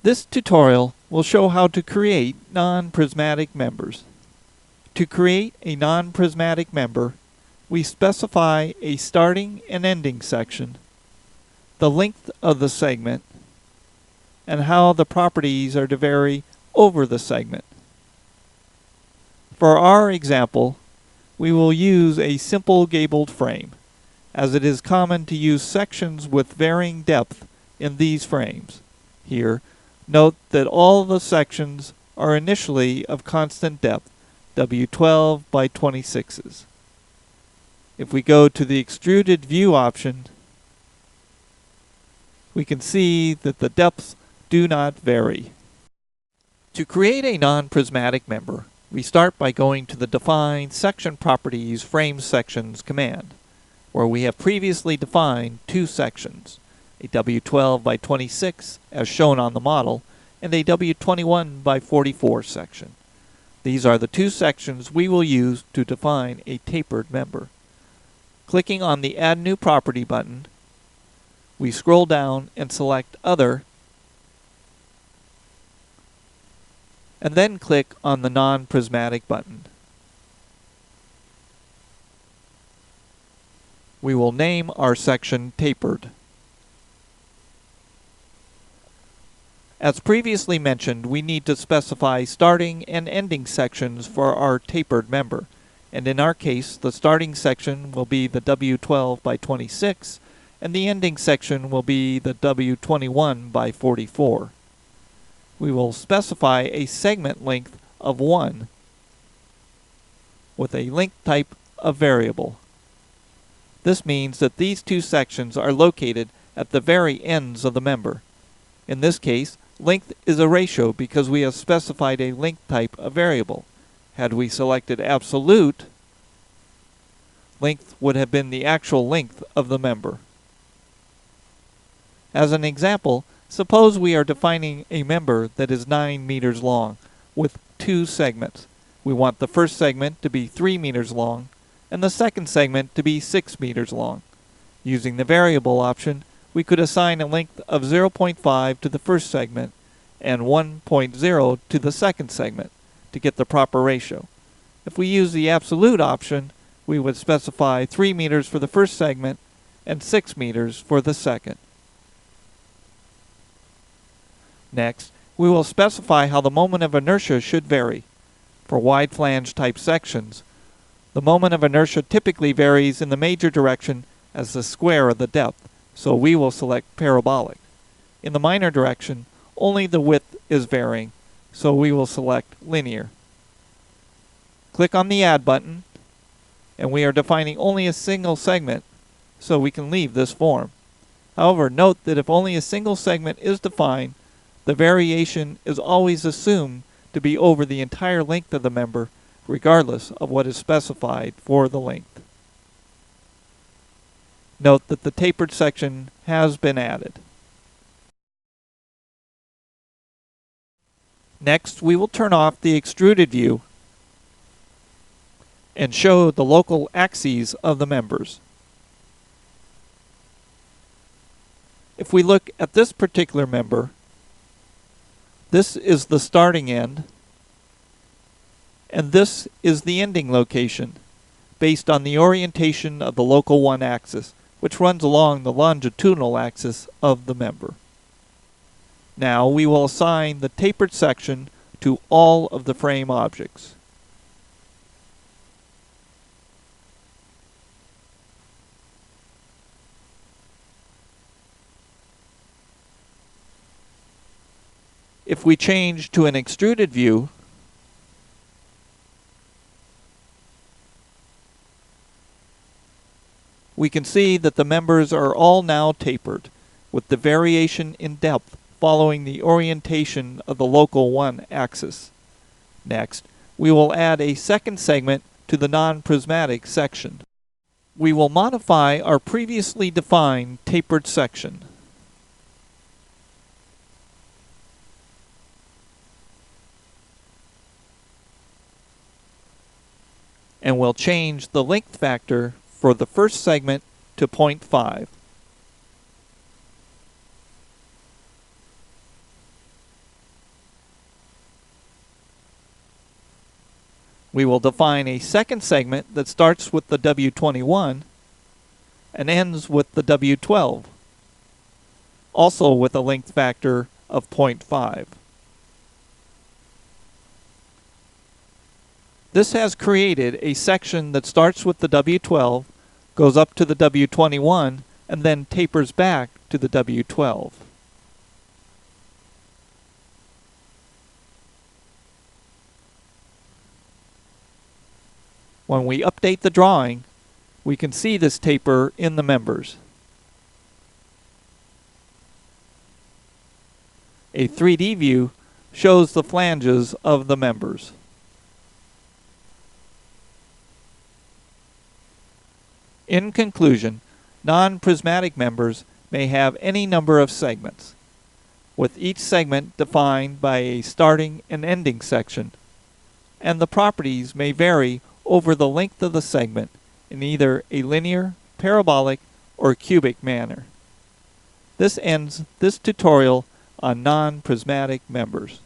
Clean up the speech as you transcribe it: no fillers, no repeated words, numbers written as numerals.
This tutorial will show how to create non-prismatic members. To create a non-prismatic member, we specify a starting and ending section, the length of the segment, and how the properties are to vary over the segment. For our example, we will use a simple gabled frame, as it is common to use sections with varying depth in these frames. Here, note that all the sections are initially of constant depth, W12 by 26s. If we go to the extruded view option, we can see that the depths do not vary. To create a non-prismatic member, we start by going to the Define Section Properties Frame Sections command, where we have previously defined two sections, a W12 by 26 as shown on the model, and a W21 by 44 section. These are the two sections we will use to define a tapered member. Clicking on the Add New Property button, we scroll down and select Other, and then click on the Non-Prismatic button. We will name our section Tapered. As previously mentioned, we need to specify starting and ending sections for our tapered member, and in our case, the starting section will be the W12 by 26, and the ending section will be the W21 by 44. We will specify a segment length of 1 with a length type of variable. This means that these two sections are located at the very ends of the member. In this case, length is a ratio because we have specified a length type of variable. Had we selected absolute, length would have been the actual length of the member. As an example, suppose we are defining a member that is 9 meters long with two segments. We want the first segment to be 3 meters long and the second segment to be 6 meters long. Using the variable option, we could assign a length of 0.5 to the first segment and 1.0 to the second segment to get the proper ratio. If we use the absolute option, we would specify 3 meters for the first segment and 6 meters for the second. Next, we will specify how the moment of inertia should vary. For wide flange type sections, the moment of inertia typically varies in the major direction as the square of the depth, so we will select parabolic. In the minor direction, only the width is varying, so we will select linear. Click on the Add button, and we are defining only a single segment, so we can leave this form. However, note that if only a single segment is defined, the variation is always assumed to be over the entire length of the member, regardless of what is specified for the length. Note that the tapered section has been added. Next, we will turn off the extruded view and show the local axes of the members. If we look at this particular member, this is the starting end, and this is the ending location, based on the orientation of the local 1 axis, which runs along the longitudinal axis of the member. Now we will assign the tapered section to all of the frame objects. If we change to an extruded view, we can see that the members are all now tapered, with the variation in depth following the orientation of the local 1 axis. Next, we will add a second segment to the non-prismatic section. We will modify our previously defined tapered section. And we'll change the length factor for the first segment to 0.5. We will define a second segment that starts with the W21 and ends with the W12, also with a length factor of 0.5. This has created a section that starts with the W12, goes up to the W21, and then tapers back to the W12. When we update the drawing, we can see this taper in the members. A 3D view shows the flanges of the members. In conclusion, non-prismatic members may have any number of segments, with each segment defined by a starting and ending section, and the properties may vary over the length of the segment in either a linear, parabolic, or cubic manner. This ends this tutorial on non-prismatic members.